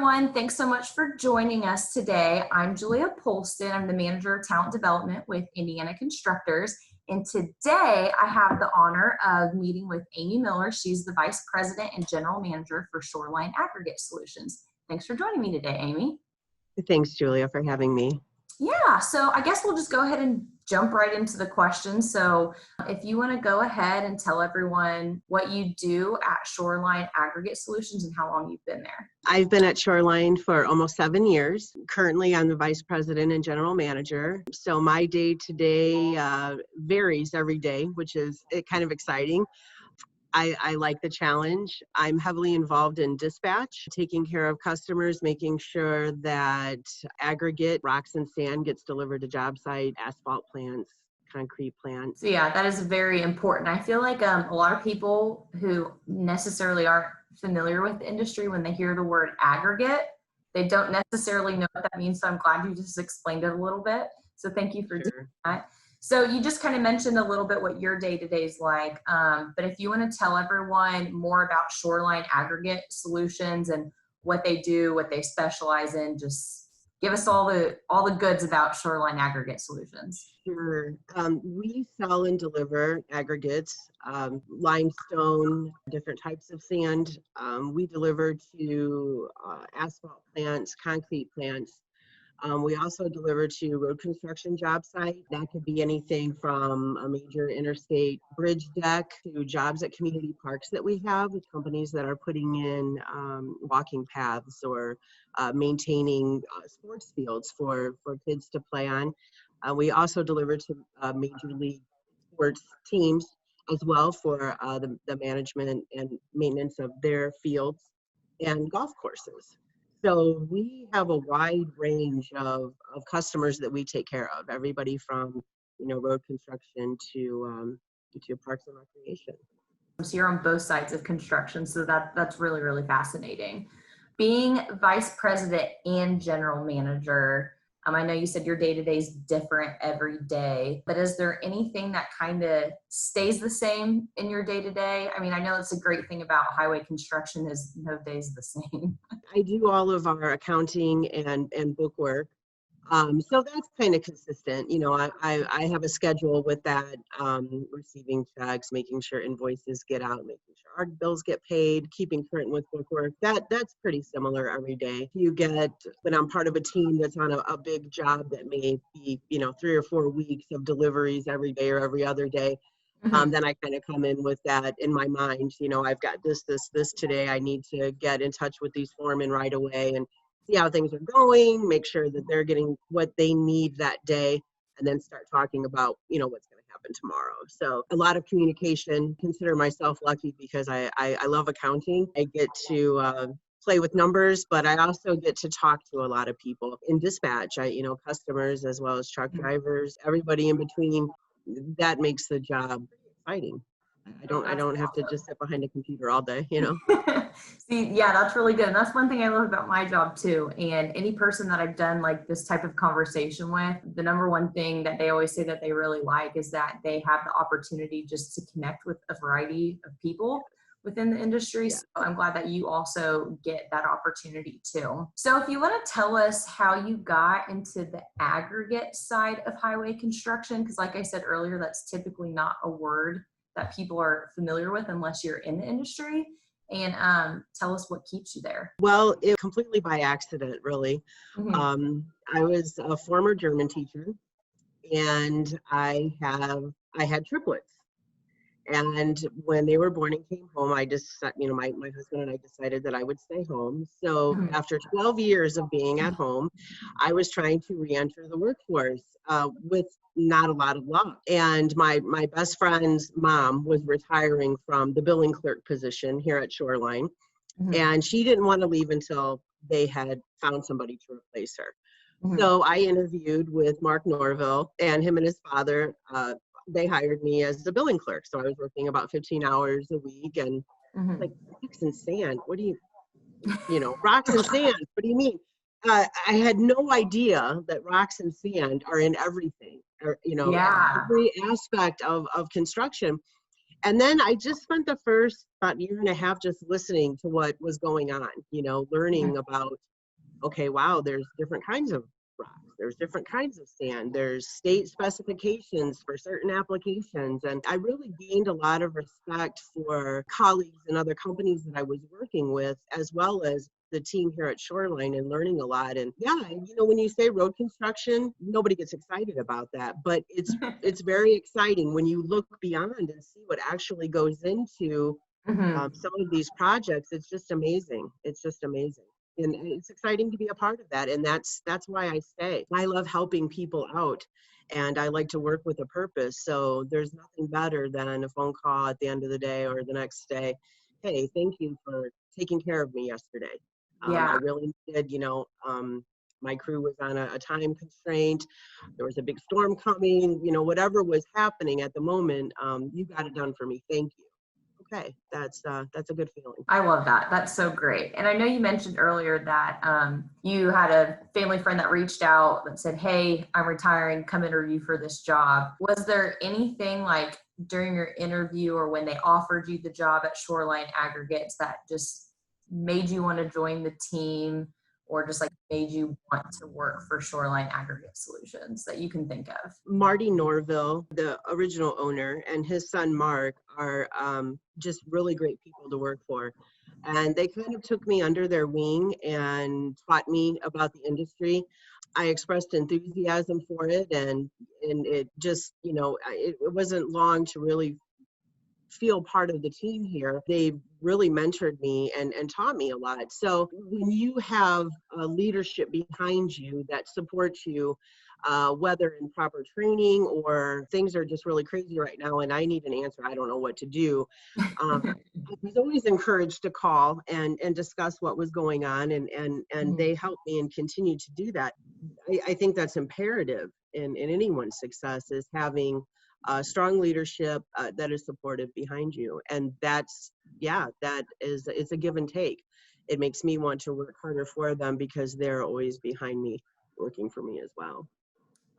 everyone. Thanks so much for joining us today. I'm Julia Polston. I'm the Manager of Talent Development with Indiana Constructors. And today I have the honor of meeting with Amy Miller. She's the Vice President and General Manager for Shoreline Aggregate Solutions. Thanks for joining me today, Amy. Thanks, Julia, for having me. Yeah, so I guess we'll just go ahead and jump right into the questions. So if you want to go ahead and tell everyone what you do at Shoreline Aggregate Solutions and how long you've been there. I've been at Shoreline for almost 7 years. Currently, I'm the Vice President and General Manager. So my day-to-day varies every day, which is kind of exciting. I like the challenge. I'm heavily involved in dispatch, taking care of customers, making sure that aggregate, rocks and sand gets delivered to job site, asphalt plants, concrete plants. So yeah, that is very important. I feel like a lot of people who necessarily aren't familiar with the industry, when they hear the word aggregate, they don't necessarily know what that means. So I'm glad you just explained it a little bit. So thank you for doing that. So you just kind of mentioned a little bit what your day-to-day is like, but if you want to tell everyone more about Shoreline Aggregate Solutions and what they do, what they specialize in, just give us all the goods about Shoreline Aggregate Solutions. Sure. We sell and deliver aggregates, limestone, different types of sand. We deliver to asphalt plants, concrete plants. We also deliver to road construction job site. That could be anything from a major interstate bridge deck to jobs at community parks that we have with companies that are putting in walking paths or maintaining sports fields for kids to play on. We also deliver to major league sports teams as well for the management and maintenance of their fields and golf courses. So we have a wide range of customers that we take care of. Everybody from road construction to parks and recreation. So you're on both sides of construction, so that's really, really fascinating. Being vice president and general manager, I know you said your day-to-day is different every day, but is there anything that kind of stays the same in your day-to-day? I mean, I know it's a great thing about highway construction is no day's the same. I do all of our accounting and book work. So that's kind of consistent. I have a schedule with that, receiving checks, making sure invoices get out, making sure our bills get paid, keeping current with book work. That's pretty similar every day. When I'm part of a team that's on a big job that may be, 3 or 4 weeks of deliveries every day or every other day, then I kind of come in with that in my mind. I've got this today. I need to get in touch with these foremen right away and see how things are going, make sure that they're getting what they need that day, and then start talking about, what's going to happen tomorrow. So a lot of communication. Consider myself lucky because I love accounting. I get to play with numbers, but I also get to talk to a lot of people in dispatch, customers as well as truck drivers, everybody in between. That makes the job exciting. I don't have to just sit behind a computer all day, See, yeah, that's really good. And that's one thing I love about my job too. And any person that I've done like this type of conversation with, the number one thing that they always say that they really like is that they have the opportunity just to connect with a variety of people within the industry. Yeah. So I'm glad that you also get that opportunity too. So if you want to tell us how you got into the aggregate side of highway construction, because like I said earlier, that's typically not a word that people are familiar with unless you're in the industry. And tell us what keeps you there. Well, it completely by accident, really. I was a former German teacher, and I had triplets. And when they were born and came home, I just, my husband and I decided that I would stay home. So after 12 years of being at home, I was trying to re-enter the workforce with not a lot of luck. And my best friend's mom was retiring from the billing clerk position here at Shoreline. And she didn't want to leave until they had found somebody to replace her. So I interviewed with Mark Norville, and him and his father, they hired me as the billing clerk. So I was working about 15 hours a week, and like, rocks and sand, what do you, rocks and sand, what do you mean? I had no idea that rocks and sand are in everything, or, every aspect of construction. And then I just spent the first about year and a half just listening to what was going on, learning about okay, wow, there's different kinds of rocks. There's different kinds of sand. There's state specifications for certain applications. And I really gained a lot of respect for colleagues and other companies that I was working with, as well as the team here at Shoreline, and learning a lot. And yeah, when you say road construction, nobody gets excited about that, but it's very exciting when you look beyond and see what actually goes into Hmm. some of these projects. It's just amazing. It's just amazing. And it's exciting to be a part of that. And that's why I stay. I love helping people out, and I like to work with a purpose. So there's nothing better than a phone call at the end of the day or the next day. Hey, thank you for taking care of me yesterday. I Yeah. really did, my crew was on a time constraint. There was a big storm coming, whatever was happening at the moment, you got it done for me. Thank you. Okay, that's a good feeling. I love that. That's so great. And I know you mentioned earlier that you had a family friend that reached out that said, "Hey, I'm retiring. Come interview for this job." Was there anything like during your interview or when they offered you the job at Shoreline Aggregates that just made you want to join the team, or just like made you want to work for Shoreline Aggregate Solutions that you can think of? Marty Norville, the original owner, and his son Mark are just really great people to work for. And they kind of took me under their wing and taught me about the industry. I expressed enthusiasm for it, and it just, it wasn't long to really feel part of the team here. They really mentored me and taught me a lot. So when you have leadership behind you that supports you, whether in proper training or things are just really crazy right now and I need an answer, I don't know what to do. I was always encouraged to call and discuss what was going on, and they helped me and continue to do that. I think that's imperative in anyone's success, is having strong leadership that is supportive behind you. And it's a give and take. It makes me want to work harder for them because they're always behind me, working for me as well.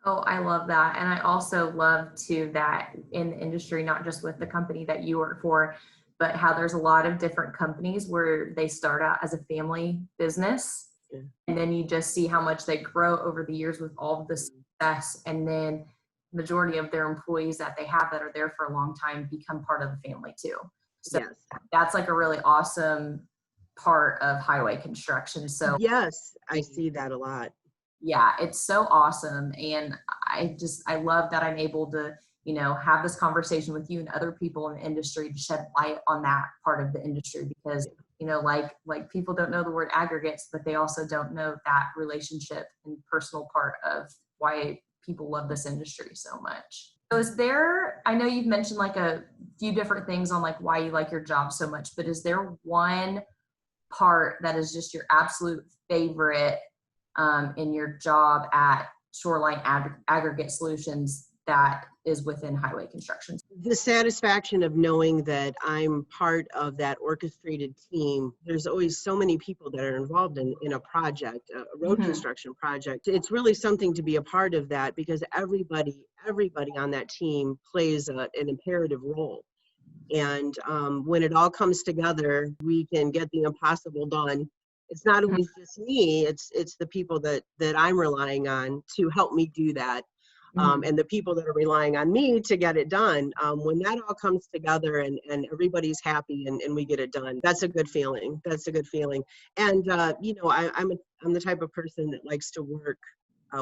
Oh, I love that. And I also love too that in the industry, not just with the company that you work for, but how there's a lot of different companies where they start out as a family business. Yeah. And then you just see how much they grow over the years with all of the success. And then majority of their employees that they have that are there for a long time become part of the family too. So Yes. that's like a really awesome part of highway construction. So Yes, I see that a lot. yeah, it's so awesome. And I love that I'm able to, have this conversation with you and other people in the industry to shed light on that part of the industry because, like people don't know the word aggregates, but they also don't know that relationship and personal part of why people love this industry so much. So I know you've mentioned like a few different things on like why you like your job so much, but is there one part that is just your absolute favorite in your job at Shoreline Aggregate Solutions that is within highway construction? The satisfaction of knowing that I'm part of that orchestrated team. There's always so many people that are involved in a project, a road construction project. It's really something to be a part of that because everybody on that team plays an imperative role. And when it all comes together, we can get the impossible done. It's not always just me, it's the people that I'm relying on to help me do that. And the people that are relying on me to get it done. When that all comes together and everybody's happy and we get it done, that's a good feeling. That's a good feeling. And I'm the type of person that likes to work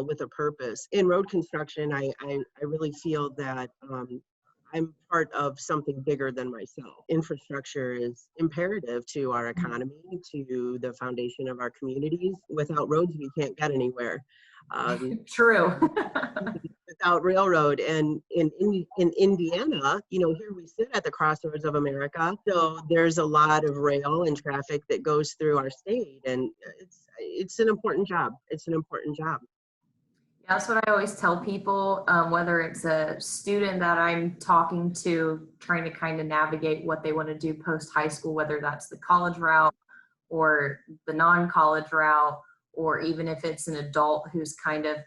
with a purpose. In road construction, I really feel that I'm part of something bigger than myself. Infrastructure is imperative to our economy, to the foundation of our communities. Without roads, we can't get anywhere. True. Without railroad, and in Indiana, here we sit at the crossroads of America. So there's a lot of rail and traffic that goes through our state, and it's an important job. It's an important job. That's what I always tell people, whether it's a student that I'm talking to, trying to kind of navigate what they want to do post high school, whether that's the college route or the non-college route, or even if it's an adult who's kind of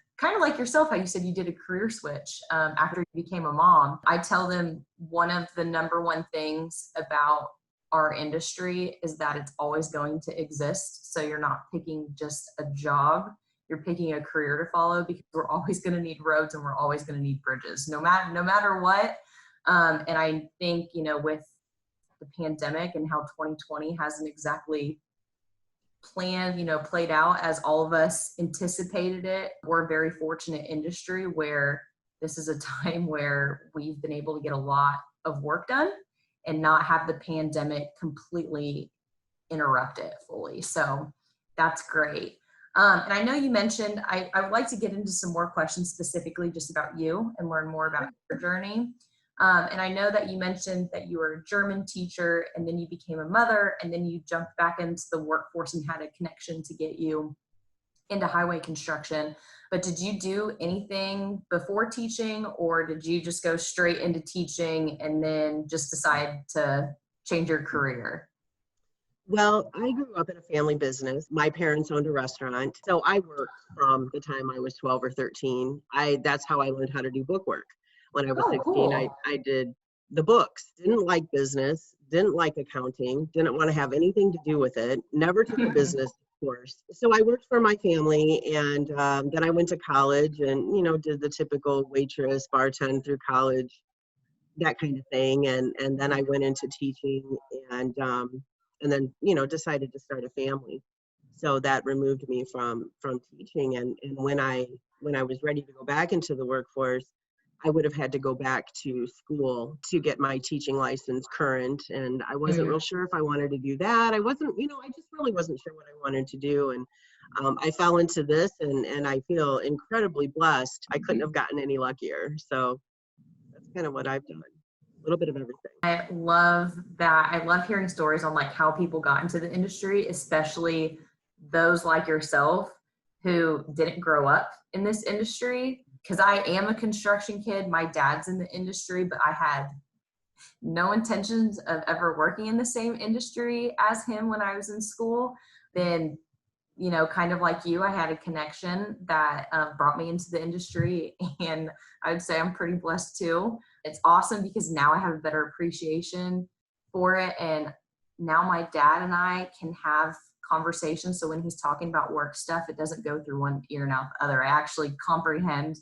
like yourself, how you said you did a career switch after you became a mom. I tell them one of the number one things about our industry is that it's always going to exist. So you're not picking just a job, you're picking a career to follow, because we're always going to need roads and we're always going to need bridges, no matter what. And I think, with the pandemic and how 2020 hasn't exactly played out as all of us anticipated it, we're a very fortunate industry where this is a time where we've been able to get a lot of work done and not have the pandemic completely interrupt it fully. So that's great. And I know you mentioned, I would like to get into some more questions specifically just about you and learn more about your journey. And I know that you mentioned that you were a German teacher and then you became a mother and then you jumped back into the workforce and had a connection to get you into highway construction. But did you do anything before teaching, or did you just go straight into teaching and then just decide to change your career? Well, I grew up in a family business. My parents owned a restaurant. So I worked from the time I was 12 or 13. That's how I learned how to do book work. When I was 16, Cool. I did the books. Didn't like business, didn't like accounting, didn't want to have anything to do with it. Never took a business course. So I worked for my family, and then I went to college and, did the typical waitress, bartend through college, that kind of thing. And then I went into teaching and then, decided to start a family. So that removed me from teaching. And when I was ready to go back into the workforce, I would have had to go back to school to get my teaching license current. And I wasn't real sure if I wanted to do that. I wasn't, I just really wasn't sure what I wanted to do. And I fell into this and I feel incredibly blessed. I couldn't have gotten any luckier. So that's kind of what I've done. A little bit of everything. I love that. I love hearing stories on like how people got into the industry, especially those like yourself who didn't grow up in this industry. Because I am a construction kid. My dad's in the industry, but I had no intentions of ever working in the same industry as him when I was in school. Then, kind of like you, I had a connection that brought me into the industry, and I would say I'm pretty blessed too. It's awesome because now I have a better appreciation for it, and now my dad and I can have conversations. So when he's talking about work stuff, it doesn't go through one ear and out the other. I actually comprehend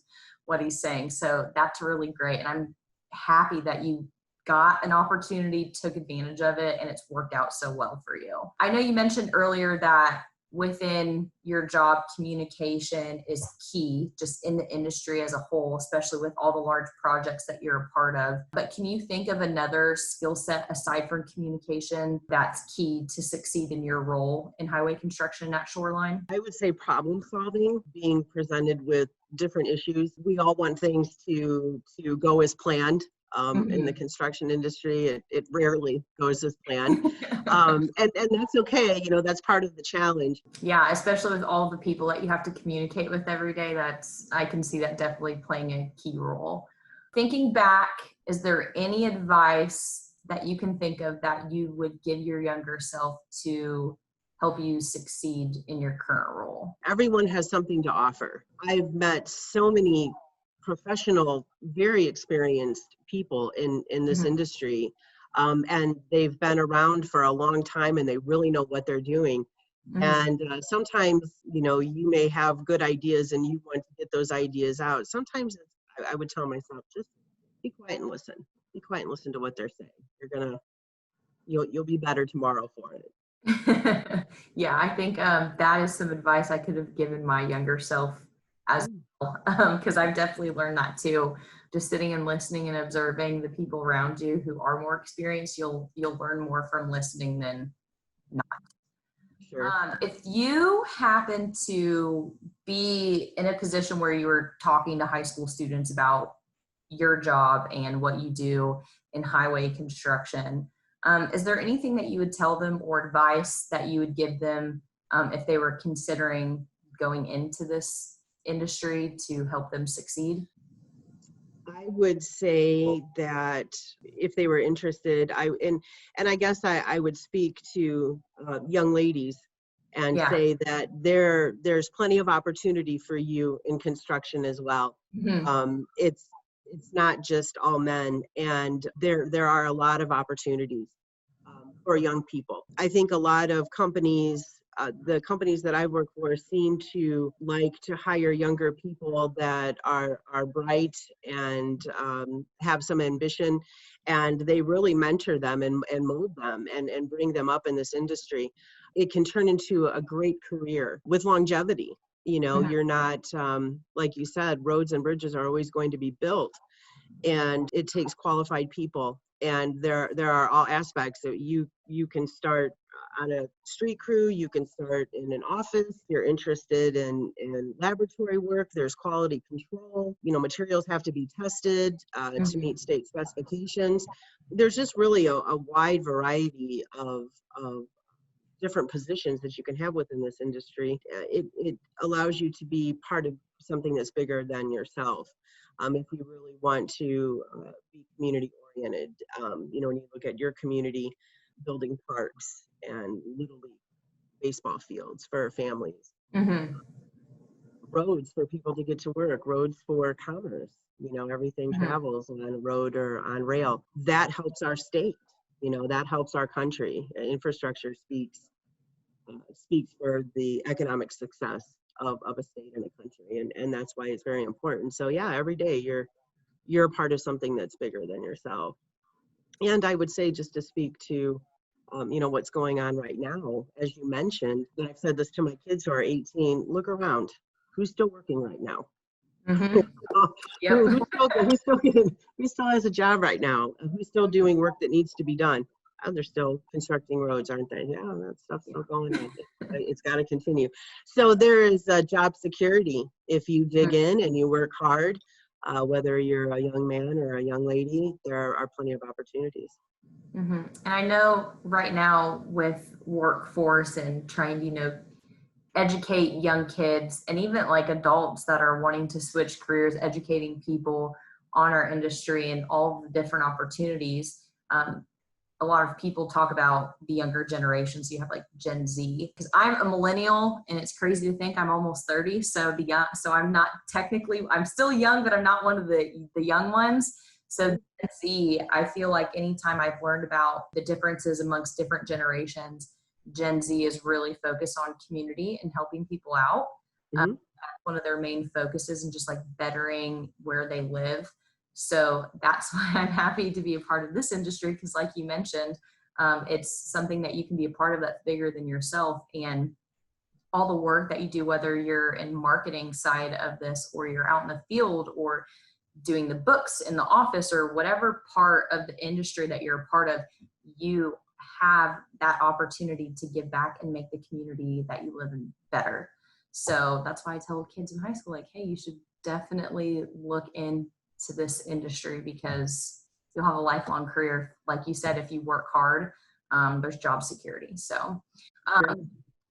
what he's saying. So that's really great. And I'm happy that you got an opportunity, took advantage of it, and it's worked out so well for you. I know you mentioned earlier that within your job, communication is key just in the industry as a whole, especially with all the large projects that you're a part of. But can you think of another skill set aside from communication that's key to succeed in your role in highway construction at Shoreline? I would say problem solving, being presented with different issues. We all want things to go as planned. In the construction industry, it rarely goes as planned. And that's okay. That's part of the challenge. Yeah, especially with all the people that you have to communicate with every day. I can see that definitely playing a key role. Thinking back, is there any advice that you can think of that you would give your younger self to help you succeed in your current role? Everyone has something to offer. I've met so many professional, very experienced people in this industry, and they've been around for a long time and they really know what they're doing. And sometimes, you may have good ideas and you want to get those ideas out. Sometimes I would tell myself, just be quiet and listen. Be quiet and listen to what they're saying. You'll be better tomorrow for it. Yeah, I think that is some advice I could have given my younger self as well, because I've definitely learned that too. Just sitting and listening and observing the people around you who are more experienced, you'll learn more from listening than not. Sure. If you happen to be in a position where you were talking to high school students about your job and what you do in highway construction, is there anything that you would tell them or advice that you would give them if they were considering going into this industry to help them succeed? I would say that if they were interested, and I guess I would speak to young ladies and say that there's plenty of opportunity for you in construction as well. It's not just all men, and there are a lot of opportunities. for young people. I think a lot of companies, the companies that I work for, seem to like to hire younger people that are bright and have some ambition, and they really mentor them and mold them and bring them up in this industry. It can turn into a great career with longevity. You know, you're not, like you said, roads and bridges are always going to be built, and it takes qualified people. And there are all aspects that you can start on a street crew, you can start in an office, you're interested in laboratory work, there's quality control, you know, materials have to be tested to meet state specifications. There's just really a wide variety of different positions that you can have within this industry. It allows you to be part of something that's bigger than yourself. If you really want to be community oriented, you know, when you look at your community, building parks and little league baseball fields for families, roads for people to get to work, roads for commerce, you know, everything travels on a road or on rail. That helps our state, you know, that helps our country. Infrastructure speaks for the economic success of a state and a country, and that's why it's very important. So yeah, every day you're a part of something that's bigger than yourself. And I would say, just to speak to you know, what's going on right now, as you mentioned, and I've said this to my kids who are 18, look around, who's still working right now? Who still has a job right now? Who's still doing work that needs to be done? Oh, they're still constructing roads, aren't they? Yeah, that stuff's still going on. It's got to continue. So there is job security if you dig in and you work hard. Whether you're a young man or a young lady, there are plenty of opportunities. And I know right now with workforce and trying to, you know, educate young kids and even like adults that are wanting to switch careers, educating people on our industry and all the different opportunities. A lot of people talk about the younger generations. You have like Gen Z, because I'm a millennial, and it's crazy to think I'm almost 30. So I'm not technically, I'm still young, but I'm not one of the young ones. So Gen Z, I feel like anytime I've learned about the differences amongst different generations, Gen Z is really focused on community and helping people out. That's one of their main focuses, and just like bettering where they live. So that's why I'm happy to be a part of this industry, because like you mentioned, it's something that you can be a part of that's bigger than yourself. And all the work that you do, whether you're in marketing side of this or you're out in the field or doing the books in the office or whatever part of the industry that you're a part of, you have that opportunity to give back and make the community that you live in better. So that's why I tell kids in high school, like, hey, you should definitely look into this industry, because you'll have a lifelong career. Like you said, if you work hard, there's job security. So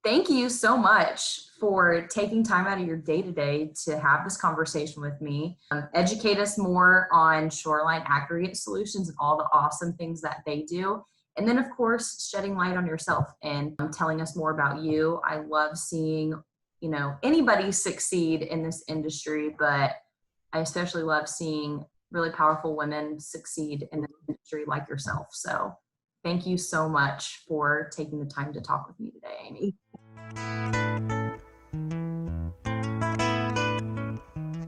thank you so much for taking time out of your day-to-day to have this conversation with me. Educate us more on Shoreline Aggregate Solutions and all the awesome things that they do. And then, of course, shedding light on yourself and telling us more about you. I love seeing, you know, anybody succeed in this industry, but I especially love seeing really powerful women succeed in the industry like yourself. So thank you so much for taking the time to talk with me today, Amy.